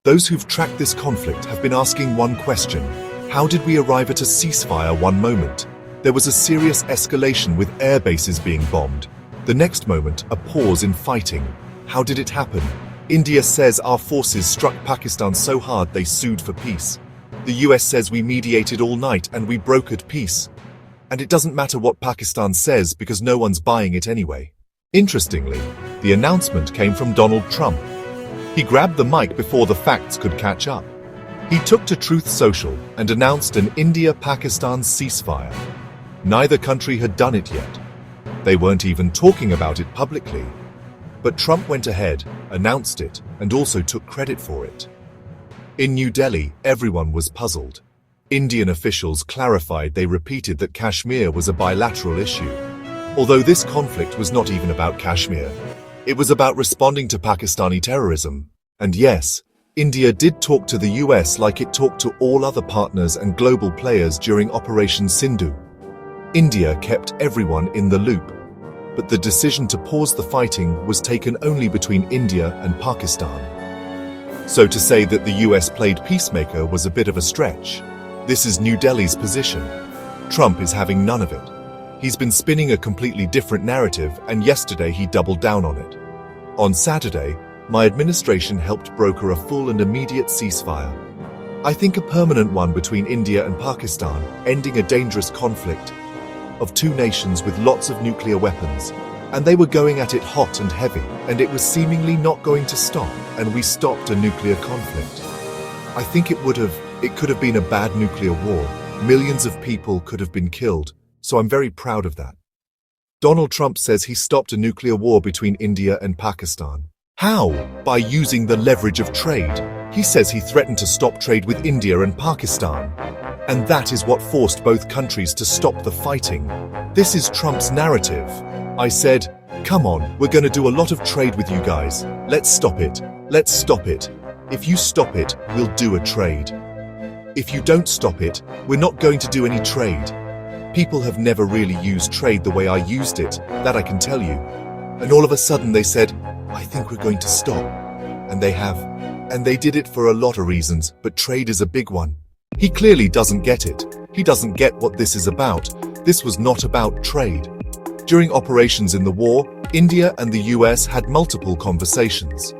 Those who've tracked this conflict have been asking one question. How did we arrive at a ceasefire one moment? There was a serious escalation with air bases being bombed. The next moment, a pause in fighting. How did it happen? India says our forces struck Pakistan so hard they sued for peace. The US says we mediated all night and we brokered peace. And it doesn't matter what Pakistan says because no one's buying it anyway. Interestingly, the announcement came from Donald Trump. He grabbed the mic before the facts could catch up. He took to Truth Social and announced an India-Pakistan ceasefire. Neither country had done it yet. They weren't even talking about it publicly. But Trump went ahead, announced it, and also took credit for it. In New Delhi, everyone was puzzled. Indian officials clarified they repeated that Kashmir was a bilateral issue. Although this conflict was not even about Kashmir. It was about responding to Pakistani terrorism. And yes, India did talk to the US like it talked to all other partners and global players during Operation Sindhoor. India kept everyone in the loop. But the decision to pause the fighting was taken only between India and Pakistan. So to say that the US played peacemaker was a bit of a stretch. This is New Delhi's position. Trump is having none of it. He's been spinning a completely different narrative, and yesterday he doubled down on it. On Saturday, my administration helped broker a full and immediate ceasefire. I think a permanent one between India and Pakistan, ending a dangerous conflict of two nations with lots of nuclear weapons. And they were going at it hot and heavy, and it was seemingly not going to stop, and we stopped a nuclear conflict. I think it could have been a bad nuclear war. Millions of people could have been killed, so I'm very proud of that. Donald Trump says he stopped a nuclear war between India and Pakistan. How? By using the leverage of trade. He says he threatened to stop trade with India and Pakistan. And that is what forced both countries to stop the fighting. This is Trump's narrative. I said, come on, we're going to do a lot of trade with you guys. Let's stop it. Let's stop it. If you stop it, we'll do a trade. If you don't stop it, we're not going to do any trade. People have never really used trade the way I used it, that I can tell you. And all of a sudden they said, I think we're going to stop. And they have. And they did it for a lot of reasons, but trade is a big one. He clearly doesn't get it. He doesn't get what this is about. This was not about trade. During operations in the war, India and the US had multiple conversations.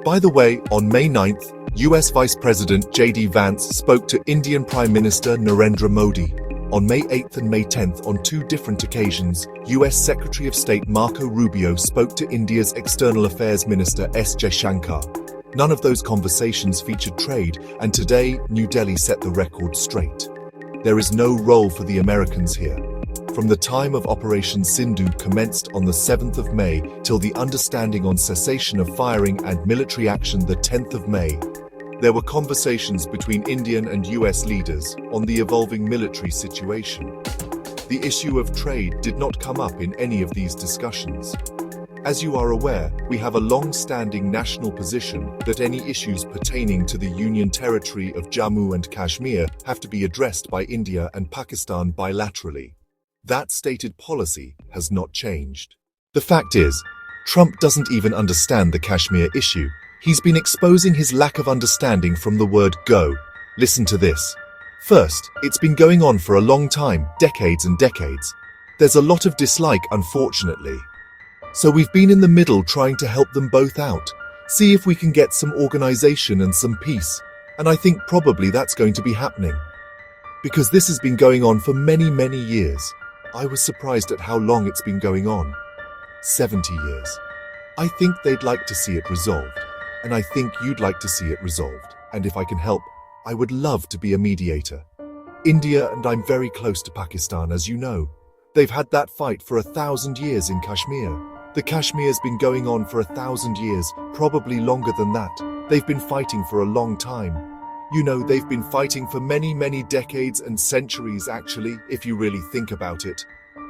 By the way, on May 9th, US Vice President J.D. Vance spoke to Indian Prime Minister Narendra Modi. On May 8th and May 10th, on two different occasions, US Secretary of State Marco Rubio spoke to India's External Affairs Minister S. Jaishankar. None of those conversations featured trade, and today, New Delhi set the record straight. There is no role for the Americans here. From the time of Operation Sindhoor commenced on the 7th of May till the understanding on cessation of firing and military action the 10th of May, there were conversations between Indian and US leaders on the evolving military situation. The issue of trade did not come up in any of these discussions. As you are aware, we have a long-standing national position that any issues pertaining to the Union territory of Jammu and Kashmir have to be addressed by India and Pakistan bilaterally. That stated policy has not changed. The fact is, Trump doesn't even understand the Kashmir issue. He's been exposing his lack of understanding from the word go. Listen to this. First, it's been going on for a long time, decades and decades. There's a lot of dislike, unfortunately. So we've been in the middle trying to help them both out. See if we can get some organization and some peace. And I think probably that's going to be happening. Because this has been going on for many, many years. I was surprised at how long it's been going on. 70 years. I think they'd like to see it resolved. And I think you'd like to see it resolved. And if I can help, I would love to be a mediator. India and I'm very close to Pakistan, as you know. They've had that fight for 1,000 years in Kashmir. The Kashmir's been going on for 1,000 years, probably longer than that. They've been fighting for a long time. You know, they've been fighting for many, many decades and centuries, actually, if you really think about it.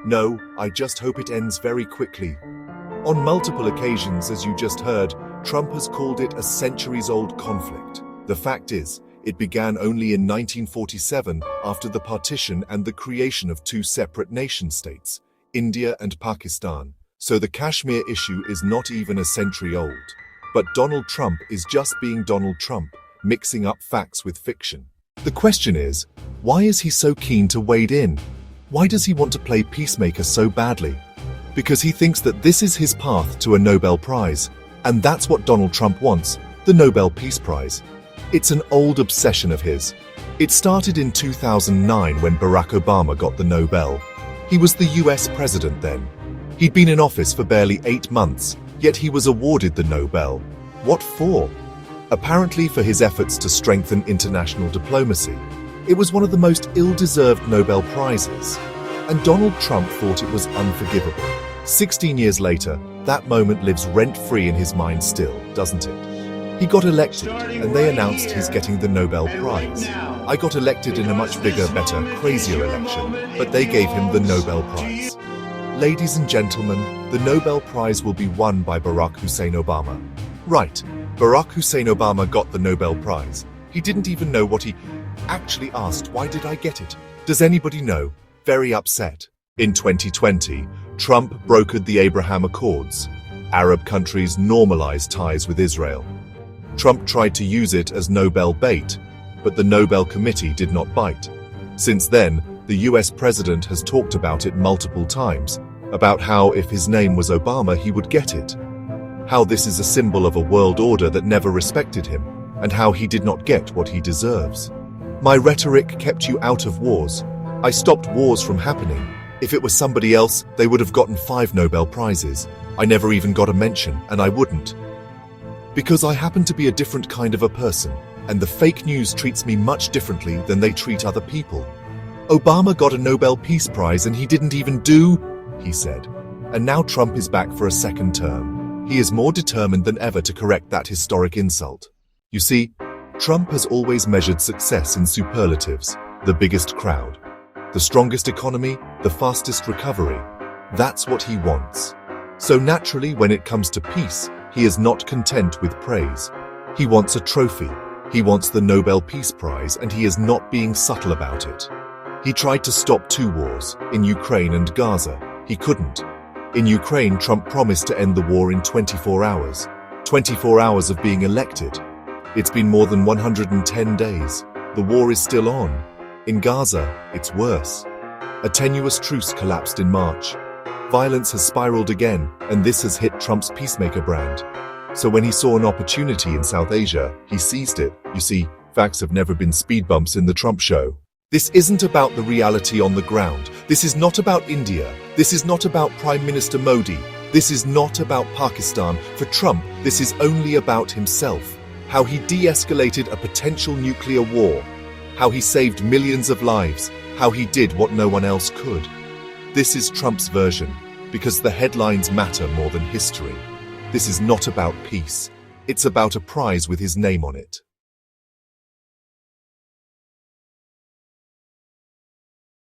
No, I just hope it ends very quickly. On multiple occasions, as you just heard, Trump has called it a centuries-old conflict. The fact is, it began only in 1947 after the partition and the creation of two separate nation-states, India and Pakistan. So the Kashmir issue is not even a century old. But Donald Trump is just being Donald Trump. mixing up facts with fiction. The question is, why is he so keen to wade in? Why does he want to play peacemaker so badly? Because he thinks that this is his path to a Nobel Prize. And that's what Donald Trump wants, the Nobel Peace Prize. It's an old obsession of his. It started in 2009 when Barack Obama got the Nobel. He was the US president then. He'd been in office for barely 8 months, yet he was awarded the Nobel. What for? Apparently for his efforts to strengthen international diplomacy. It was one of the most ill-deserved Nobel Prizes. And Donald Trump thought it was unforgivable. 16 years later, that moment lives rent-free in his mind still, doesn't it? He got elected, and they announced he's getting the Nobel Prize. I got elected in a much bigger, better, crazier election, but they gave him the Nobel Prize. Ladies and gentlemen, the Nobel Prize will be won by Barack Hussein Obama. Right, Barack Hussein Obama got the Nobel Prize. He didn't even know what he actually asked. Why did I get it? Does anybody know? Very upset. In 2020, Trump brokered the Abraham Accords. Arab countries normalized ties with Israel. Trump tried to use it as Nobel bait, but the Nobel Committee did not bite. Since then, the US president has talked about it multiple times, about how if his name was Obama, he would get it. How this is a symbol of a world order that never respected him, and how he did not get what he deserves. My rhetoric kept you out of wars. I stopped wars from happening. If it was somebody else, they would have gotten 5 Nobel Prizes. I never even got a mention, and I wouldn't. Because I happen to be a different kind of a person, and the fake news treats me much differently than they treat other people. Obama got a Nobel Peace Prize and he didn't even do, he said. And now Trump is back for a second term. He is more determined than ever to correct that historic insult. You see, Trump has always measured success in superlatives, the biggest crowd, the strongest economy, the fastest recovery. That's what he wants. So naturally, when it comes to peace, he is not content with praise. He wants a trophy. He wants the Nobel Peace Prize, and he is not being subtle about it. He tried to stop 2 wars, in Ukraine and Gaza. He couldn't. In Ukraine, Trump promised to end the war in 24 hours. 24 hours of being elected. It's been more than 110 days. The war is still on. In Gaza, it's worse. A tenuous truce collapsed in March. Violence has spiraled again, and this has hit Trump's peacemaker brand. So when he saw an opportunity in South Asia, he seized it. You see, facts have never been speed bumps in the Trump show. This isn't about the reality on the ground. This is not about India. This is not about Prime Minister Modi. This is not about Pakistan. For Trump, this is only about himself. How he de-escalated a potential nuclear war. How he saved millions of lives. How he did what no one else could. This is Trump's version, because the headlines matter more than history. This is not about peace. It's about a prize with his name on it.